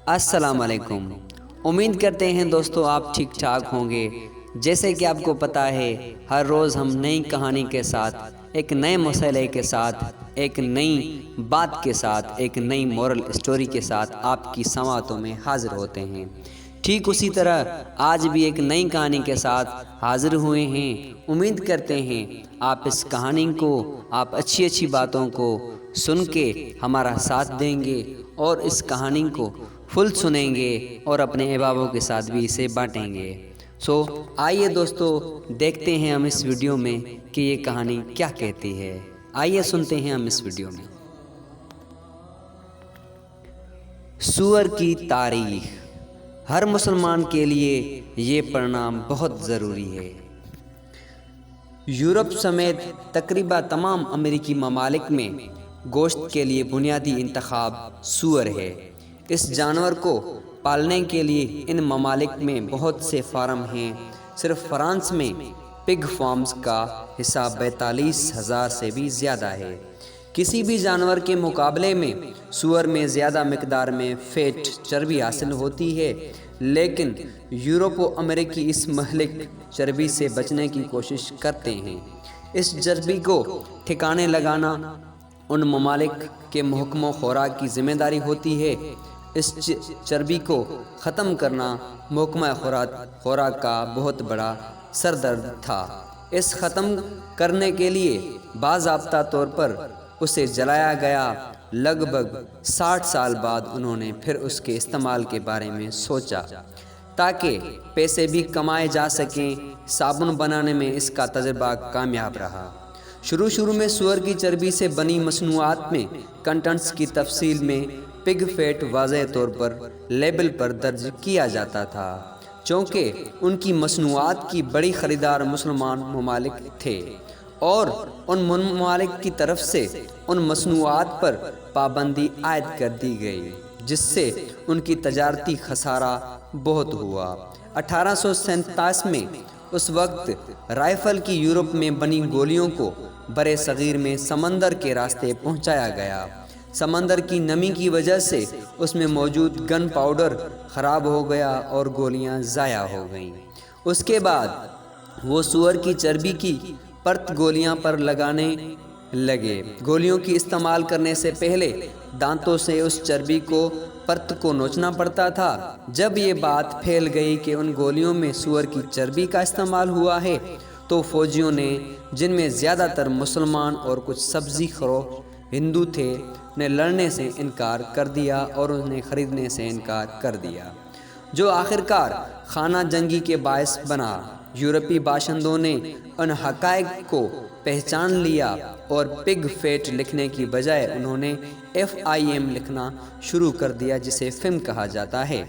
السلام علیکم۔ امید کرتے ہیں دوستو آپ ٹھیک ٹھاک ہوں گے۔ جیسے کہ آپ کو پتہ ہے، ہر روز ہم نئی کہانی کے ساتھ، ایک نئے مسئلے کے ساتھ، ایک نئی بات کے ساتھ، ایک نئی مورل اسٹوری کے ساتھ آپ کی سماعتوں میں حاضر ہوتے ہیں۔ ٹھیک اسی طرح آج بھی ایک نئی کہانی کے ساتھ حاضر ہوئے ہیں۔ امید کرتے ہیں آپ اس کہانی کو، آپ اچھی اچھی باتوں کو سن کے ہمارا ساتھ دیں گے اور اس کہانی کو فل سنیں گے اور اپنے احبابوں کے ساتھ بھی اسے بانٹیں گے۔ آئیے دوستو دیکھتے ہیں ہم اس ویڈیو میں کہ یہ کہانی کیا کہتی ہے۔ آئیے سنتے ہیں ہم اس ویڈیو میں۔ سور کی تاریخ ہر مسلمان کے لیے یہ پڑھنا بہت ضروری ہے۔ یورپ سمیت تقریباً تمام امریکی ممالک میں گوشت کے لیے بنیادی انتخاب سور ہے۔ اس جانور کو پالنے کے لیے ان ممالک میں بہت سے فارم ہیں۔ صرف فرانس میں پگ فارمز کا حساب 42,000 سے بھی زیادہ ہے۔ کسی بھی جانور کے مقابلے میں سور میں زیادہ مقدار میں فیٹ چربی حاصل ہوتی ہے، لیکن یورپ و امریکی اس مہلک چربی سے بچنے کی کوشش کرتے ہیں۔ اس چربی کو ٹھکانے لگانا ان ممالک کے محکمہ خوراک کی ذمہ داری ہوتی ہے۔ اس چربی کو ختم کرنا محکمہ خوراک کا بہت بڑا سردرد تھا۔ اس ختم کرنے کے لیے باضابطہ طور پر اسے جلایا گیا۔ لگ بھگ 60 سال بعد انہوں نے پھر اس کے استعمال کے بارے میں سوچا تاکہ پیسے بھی کمائے جا سکیں۔ صابن بنانے میں اس کا تجربہ کامیاب رہا۔ شروع میں سور کی چربی سے بنی مصنوعات میں کنٹنٹس کی تفصیل میں پگ فیٹ واضح طور پر لیبل پر درج کیا جاتا تھا، چونکہ ان کی مصنوعات کی بڑی خریدار مسلمان ممالک تھے اور ان ممالک کی طرف سے ان مصنوعات پر پابندی عائد کر دی گئی، جس سے ان کی تجارتی خسارہ بہت ہوا۔ 1837 میں اس وقت رائفل کی یورپ میں بنی گولیوں کو برِ صغیر میں سمندر کے راستے پہنچایا گیا۔ سمندر کی نمی کی وجہ سے اس میں موجود گن پاؤڈر خراب ہو گیا اور گولیاں ضائع ہو گئیں۔ اس کے بعد وہ سور کی چربی کی پرت گولیاں پر لگانے لگے۔ گولیوں کی استعمال کرنے سے پہلے دانتوں سے اس چربی کو پرت کو نوچنا پڑتا تھا۔ جب یہ بات پھیل گئی کہ ان گولیوں میں سور کی چربی کا استعمال ہوا ہے تو فوجیوں نے، جن میں زیادہ تر مسلمان اور کچھ سبزی خور ہندو تھے، نے لڑنے سے انکار کر دیا اور انہیں خریدنے سے انکار کر دیا، جو آخرکار خانہ جنگی کے باعث بنا۔ یورپی باشندوں نے ان حقائق کو پہچان لیا اور پگ فیٹ لکھنے کی بجائے انہوں نے FIM لکھنا شروع کر دیا، جسے فم کہا جاتا ہے۔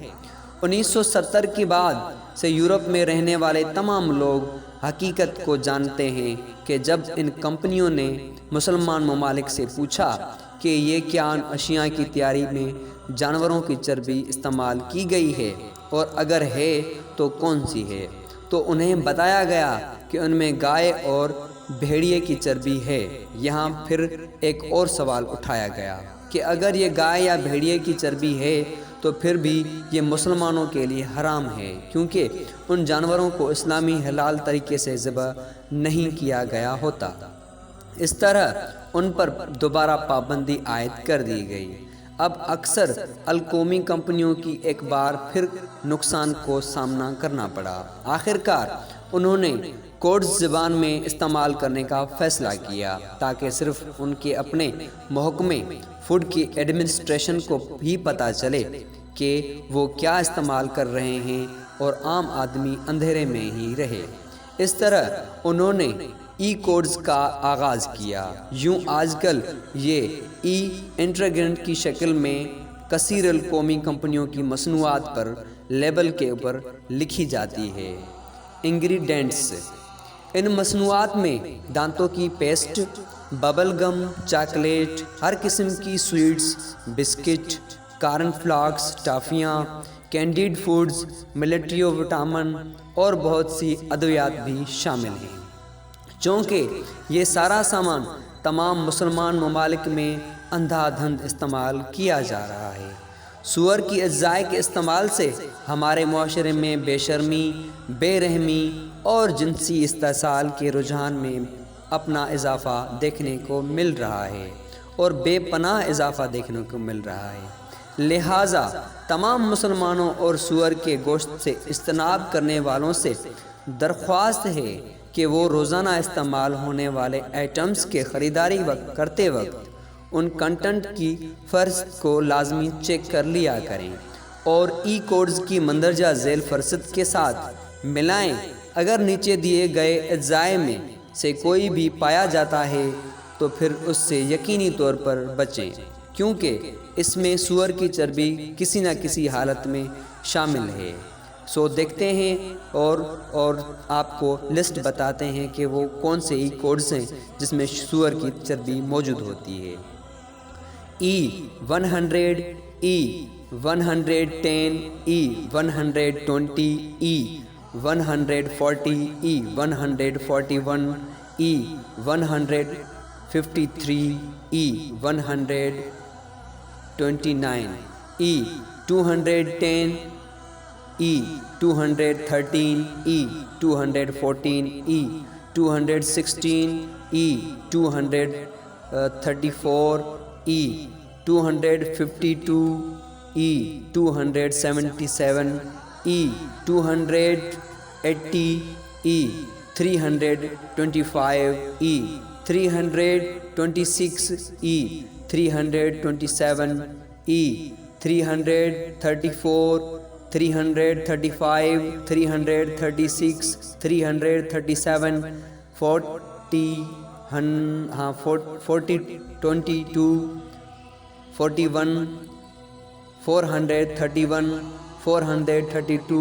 1970 کے بعد سے یورپ میں رہنے والے تمام لوگ حقیقت کو جانتے ہیں کہ جب ان کمپنیوں نے مسلمان ممالک سے پوچھا کہ یہ کیا اشیاء کی تیاری میں جانوروں کی چربی استعمال کی گئی ہے اور اگر ہے تو کون سی ہے، تو انہیں بتایا گیا کہ ان میں گائے اور بھیڑیے کی چربی ہے۔ یہاں پھر ایک اور سوال اٹھایا گیا کہ اگر یہ گائے یا بھیڑیے کی چربی ہے تو پھر بھی یہ مسلمانوں کے لیے حرام ہے، کیونکہ ان جانوروں کو اسلامی حلال طریقے سے ذبح نہیں کیا گیا ہوتا۔ اس طرح ان پر دوبارہ پابندی عائد کر دی گئی۔ اب اکثر القومی کمپنیوں کی ایک بار پھر نقصان کو سامنا کرنا پڑا۔ آخرکار انہوں نے کوڈز زبان میں استعمال کرنے کا فیصلہ کیا تاکہ صرف ان کے اپنے محکمے فوڈ کی ایڈمنسٹریشن کو بھی پتہ چلے کہ وہ کیا استعمال کر رہے ہیں اور عام آدمی اندھیرے میں ہی رہے۔ اس طرح انہوں نے کوڈز کا آغاز کیا۔ یوں آج کل یہ انٹرگرینٹ کی شکل میں کثیر القومی کمپنیوں کی مصنوعات پر لیبل کے اوپر لکھی جاتی ہے۔ انگریڈینٹس: ان مصنوعات میں دانتوں کی پیسٹ، ببل گم، چاکلیٹ، ہر قسم کی سویٹس، بسکٹ، کارن فلاکس، ٹافیاں، کینڈیڈ فوڈز، ملٹری وٹامن اور بہت سی ادویات بھی شامل ہیں۔ چونکہ یہ سارا سامان تمام مسلمان ممالک میں اندھا دھند استعمال کیا جا رہا ہے، سور کی اجزاء کے استعمال سے ہمارے معاشرے میں بے شرمی، بے رحمی اور جنسی استحصال کے رجحان میں اپنا اضافہ دیکھنے کو مل رہا ہے اور بے پناہ اضافہ دیکھنے کو مل رہا ہے۔ لہٰذا تمام مسلمانوں اور سور کے گوشت سے اجتناب کرنے والوں سے درخواست ہے کہ وہ روزانہ استعمال ہونے والے آئٹمز کے خریداری کرتے وقت ان کنٹنٹ کی فہرست کو لازمی چیک کر لیا کریں اور ای کوڈز کی مندرجہ ذیل فہرست کے ساتھ ملائیں۔ اگر نیچے دیے گئے اجزاء میں سے کوئی بھی پایا جاتا ہے تو پھر اس سے یقینی طور پر بچیں، کیونکہ اس میں سور کی چربی کسی نہ کسی حالت میں شامل ہے۔ سو دیکھتے ہیں اور آپ کو لسٹ بتاتے ہیں کہ وہ کون سے ای کوڈز ہیں جس میں سور کی چربی موجود ہوتی ہے۔ E100، E110، E120، E140، E141، E153، E129، E210، E213، E214، E216، E234، E252، E277، E280، E325، E326، E327، E334، 335، 336، 337، 40، 22، 41، 431، 432،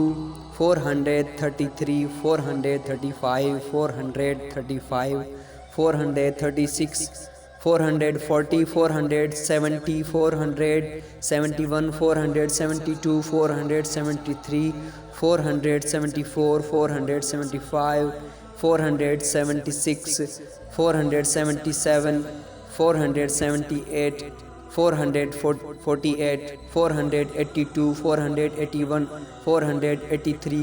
433، 435، 435، 436، 440، 470، 471، 472، 473، 474، 475، 476، 477، 478، 448، 482، 481، 483،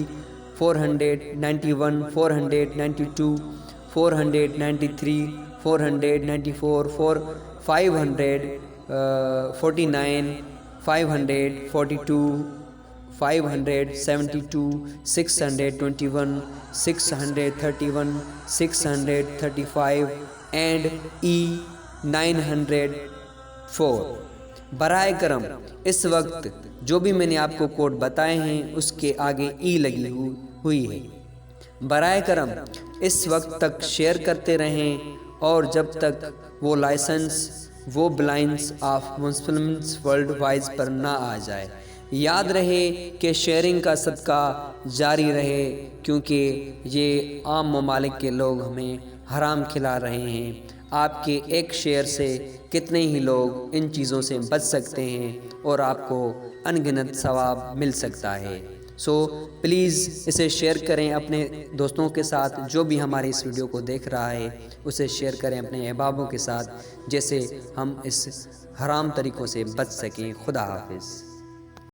491، 492، 493، 494، 549، 542، 572، 621، 631، 635 and E904۔ برائے کرم اس وقت جو بھی میں نے آپ کو کوڈ بتائے ہیں اس کے آگے ای لگی ہوئی ہے۔ برائے کرم اس وقت تک شیئر کرتے رہیں اور جب تک وہ لائسنس وہ بلائنس آف مسلمز ورلڈ وائز پر نہ آ جائے۔ یاد رہے کہ شیئرنگ کا صدقہ جاری رہے، کیونکہ یہ عام ممالک کے لوگ ہمیں حرام کھلا رہے ہیں۔ آپ کے ایک شیئر سے کتنے ہی لوگ ان چیزوں سے بچ سکتے ہیں اور آپ کو ان گنت ثواب مل سکتا ہے۔ سو پلیز اسے شیئر کریں اپنے دوستوں کے ساتھ، جو بھی ہماری اس ویڈیو کو دیکھ رہا ہے اسے شیئر کریں اپنے احبابوں کے ساتھ، جیسے ہم اس حرام طریقوں سے بچ سکیں۔ خدا حافظ۔